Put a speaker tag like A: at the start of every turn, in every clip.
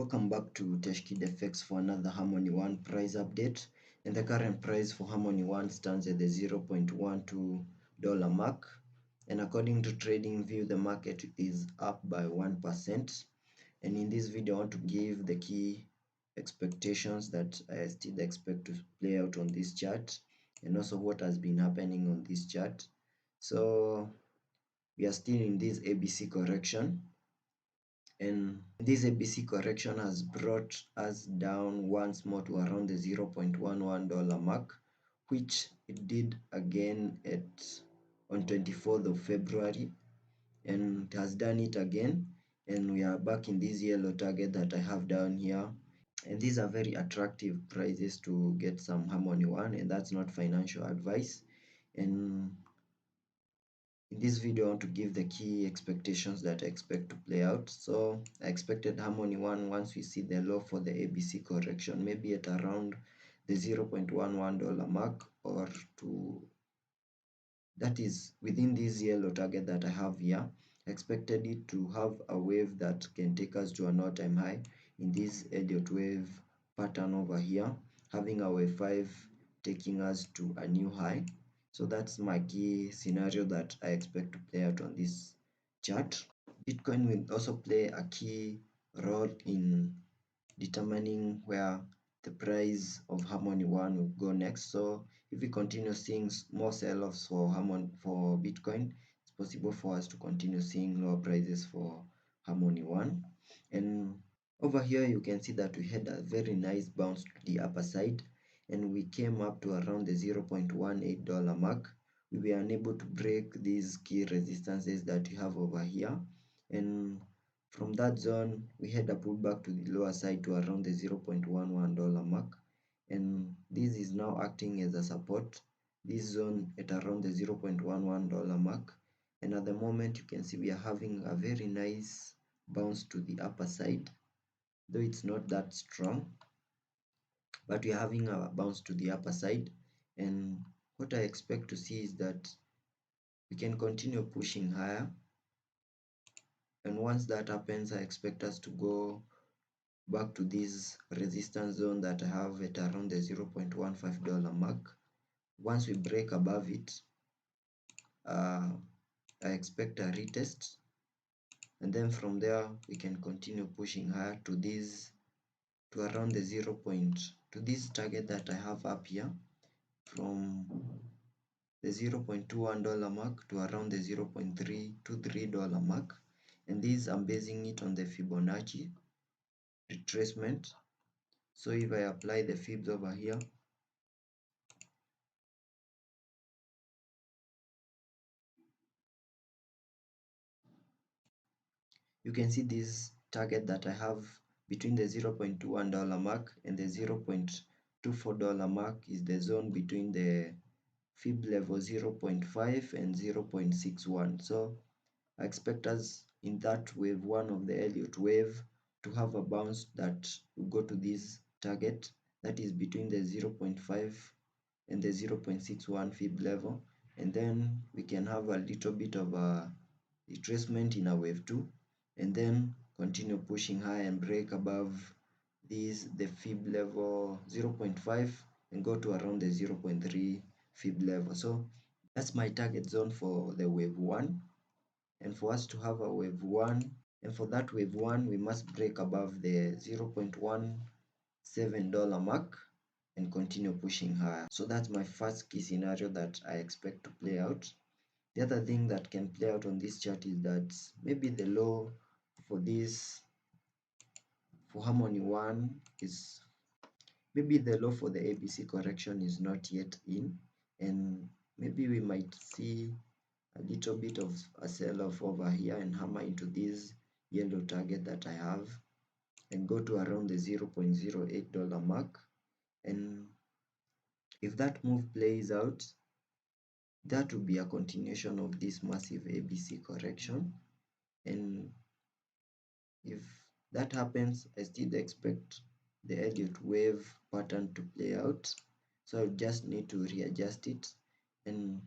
A: Welcome back to Teshkid FX for another Harmony One price update. And the current price for Harmony One stands at the $0.12 mark. And according to TradingView, the market is up by 1%. And in this video, I want to give the key expectations that I still expect to play out on this chart, and also what has been happening on this chart. So we are still in this ABC correction, and this ABC correction has brought us down once more to around the $0.11 mark, which it did again on 24th of February, and it has done it again, and we are back in this yellow target that I have down here. And these are very attractive prices to get some Harmony One, and that's not financial advice. And in this video, I want to give the key expectations that I expect to play out. So I expected Harmony One, once we see the low for the ABC correction, maybe at around the $0.11 mark, or that is within this yellow target that I have here. I expected it to have a wave that can take us to an all-time high in this Elliott wave pattern over here, having a wave 5 taking us to a new high. So that's my key scenario that I expect to play out on this chart. Bitcoin will also play a key role in determining where the price of Harmony One will go next. So if we continue seeing more sell-offs for Bitcoin, it's possible for us to continue seeing lower prices for Harmony One. And over here you can see that we had a very nice bounce to the upper side, and we came up to around the $0.18 mark. We were unable to break these key resistances that we have over here, and from that zone we had a pullback to the lower side to around the $0.11 mark, and this is now acting as a support, this zone at around the $0.11 mark. And at the moment you can see we are having a very nice bounce to the upper side, though it's not that strong, but we are having a bounce to the upper side. And what I expect to see is that we can continue pushing higher, and once that happens I expect us to go back to this resistance zone that I have at around the $0.15 mark. Once we break above it, I expect a retest, and then from there we can continue pushing higher to around the to this target that I have up here, from the $0.21 mark to around the $0.323 mark. And this I'm basing it on the Fibonacci retracement. So if I apply the fibs over here, you can see this target that I have between the $0.21 mark and the $0.24 mark is the zone between the fib level 0.5 and 0.61. So I expect us in that wave 1 of the Elliott wave to have a bounce that will go to this target that is between the 0.5 and the 0.61 fib level, and then we can have a little bit of a retracement in a wave 2, and then continue pushing high and break above the fib level 0.5 and go to around the 0.3 fib level. So that's my target zone for the wave 1. And for us to have a wave 1, and for that wave 1 we must break above the $0.17 mark and continue pushing higher. So that's my first key scenario that I expect to play out. The other thing that can play out on this chart is that maybe the low for Harmony One is, maybe the low for the ABC correction is not yet in, and maybe we might see a little bit of a sell-off over here and hammer into this yellow target that I have and go to around the $0.08 mark. And if that move plays out, that will be a continuation of this massive ABC correction. And if that happens, I still expect the Elliott wave pattern to play out, so I just need to readjust it, and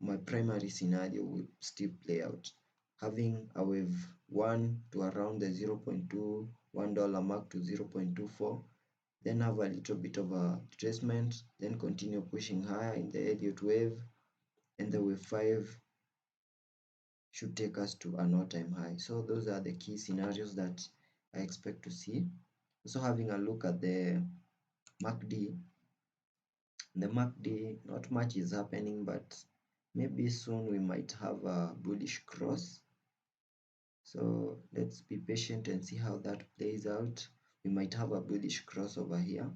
A: my primary scenario will still play out, having a wave 1 to around the $0.2 $1 mark to 0.24, then have a little bit of a retracement, then continue pushing higher in the Elliott wave, and the wave 5 should take us to an all-time high. So those are the key scenarios that I expect to see. Also having a look at the MACD. The MACD, not much is happening, but maybe soon we might have a bullish cross. So let's be patient and see how that plays out. We might have a bullish cross over here,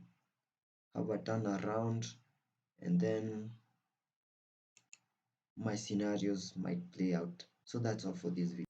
A: have a turnaround, and then my scenarios might play out. So that's all for this video.